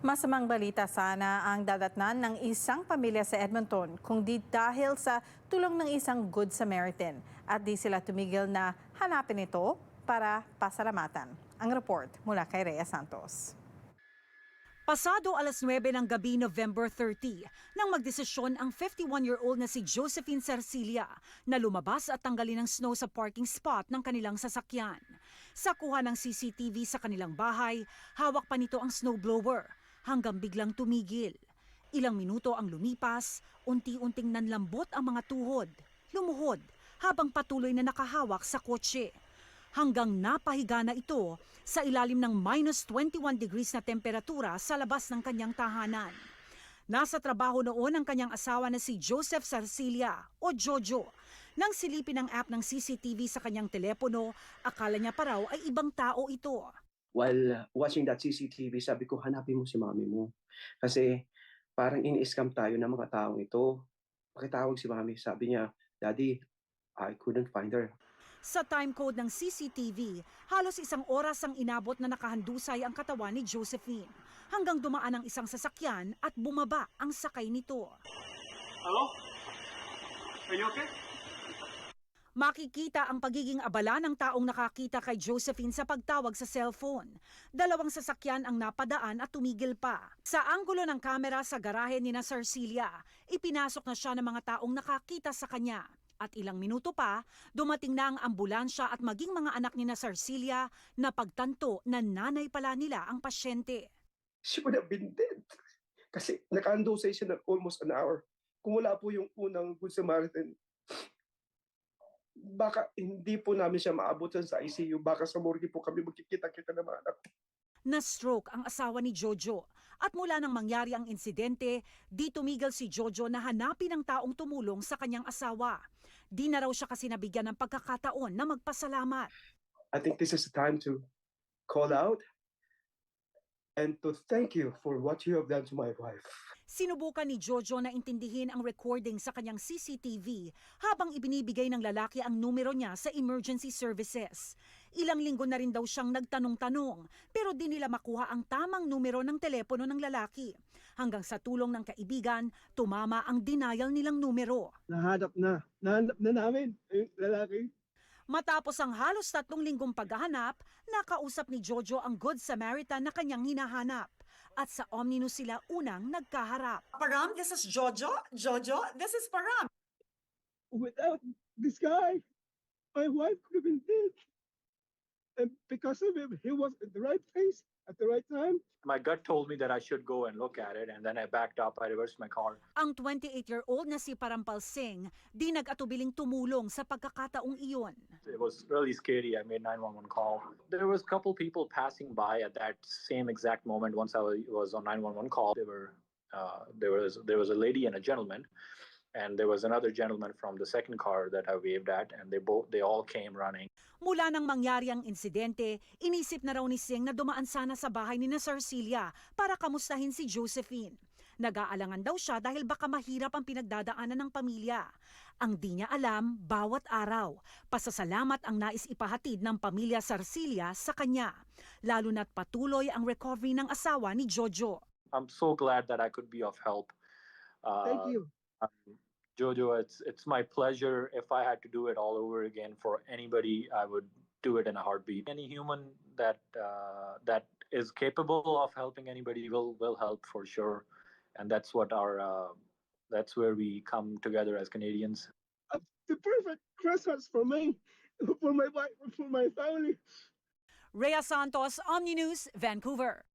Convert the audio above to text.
Masamang balita sana ang dadatnan ng isang pamilya sa Edmonton kung di dahil sa tulong ng isang Good Samaritan at di sila tumigil na hanapin ito para pasalamatan. Ang report mula kay Rhea Santos. Pasado alas 9 ng gabi November 30 nang magdesisyon ang 51-year-old na si Josephine Sarcilia na lumabas at tanggalin ang snow sa parking spot ng kanilang sasakyan. Sa kuha ng CCTV sa kanilang bahay, hawak pa nito ang snowblower hanggang biglang tumigil. Ilang minuto ang lumipas, unti-unting nanlambot ang mga tuhod, lumuhod habang patuloy na nakahawak sa kotse. Hanggang napahiga na ito sa ilalim ng minus 21 degrees na temperatura sa labas ng kanyang tahanan. Nasa trabaho noon ang kanyang asawa na si Joseph Sarcilia o Jojo. Nang silipin ang app ng CCTV sa kanyang telepono, akala niya pa raw ay ibang tao ito. While watching that CCTV, sabi ko, hanapin mo si mami mo. Kasi parang ini-scam tayo ng mga taong ito. Pakitawag si mami. Sabi niya, Daddy, I couldn't find her. Sa time code ng CCTV, halos isang oras ang inabot na nakahandusay ang katawan ni Josephine hanggang dumaan ang isang sasakyan at bumaba ang sakay nito. Hello? Are you okay? Makikita ang pagiging abala ng taong nakakita kay Josephine sa pagtawag sa cellphone. Dalawang sasakyan ang napadaan at tumigil pa. Sa anggulo ng kamera sa garahe ni na Sarcilia, ipinasok na siya ng mga taong nakakita sa kanya. At ilang minuto pa, dumating na ang ambulansya at maging mga anak ni na Sarcilia na pagtanto na nanay pala nila ang pasyente. She would have been dead. Kasi nakaandusay siya ng almost an hour. Kung wala po yung unang Good Samaritan, baka hindi po namin siya maabutan sa ICU. Baka sa morgue po kami magkikita-kita ng mga anak. Na-stroke ang asawa ni Jojo at mula nang mangyari ang insidente, di tumigil si Jojo na hanapin ang taong tumulong sa kanyang asawa. Di na raw siya kasi nabigyan ng pagkakataon na magpasalamat. I think this is the time to call out and to thank you for what you have done to my wife. Sinubukan ni Jojo na intindihin ang recording sa kanyang CCTV habang ibinibigay ng lalaki ang numero niya sa emergency services. Ilang linggo na rin daw siyang nagtanong-tanong pero di nila makuha ang tamang numero ng telepono ng lalaki. Hanggang sa tulong ng kaibigan, tumama ang denial nilang numero. Nahanap na namin yung lalaki. Matapos ang halos 3 linggong paghahanap, nakausap ni Jojo ang Good Samaritan na kanyang hinahanap. At sa Omninus sila unang nagkaharap. Param, this is Jojo. Jojo, this is Param. Without this guy, my wife could have been dead. And because of him, he was at the right place at the right time. My gut told me that I should go and look at it, and then I backed up. I reversed my car. Ang 28-year-old na si Parampal Singh, di nag-atubiling tumulong sa pagkakataong iyon. It was really scary. I made 911 call. There was a couple people passing by at that same exact moment. Once I was on 911 call, there was a lady and a gentleman, and there was another gentleman from the second car that I waved at, and they all came running. Mula nang mangyari ang insidente, inisip na raw ni Singh na dumaan sana sa bahay ni na Sarcilia para kamustahin si Josephine. Nag-aalangan daw siya dahil baka mahirap ang pinagdadaanan ng pamilya. Ang di niya alam, bawat araw, pasasalamat ang nais ipahatid ng pamilya Sarcilia sa kanya. Lalo na't patuloy ang recovery ng asawa ni Jojo. I'm so glad that I could be of help. Thank you. Jojo, it's my pleasure. If I had to do it all over again for anybody, I would do it in a heartbeat. Any human that is capable of helping anybody will help for sure, and that's what that's where we come together as Canadians. The perfect Christmas for me, for my wife, for my family. Rhea Santos, Omninews, Vancouver.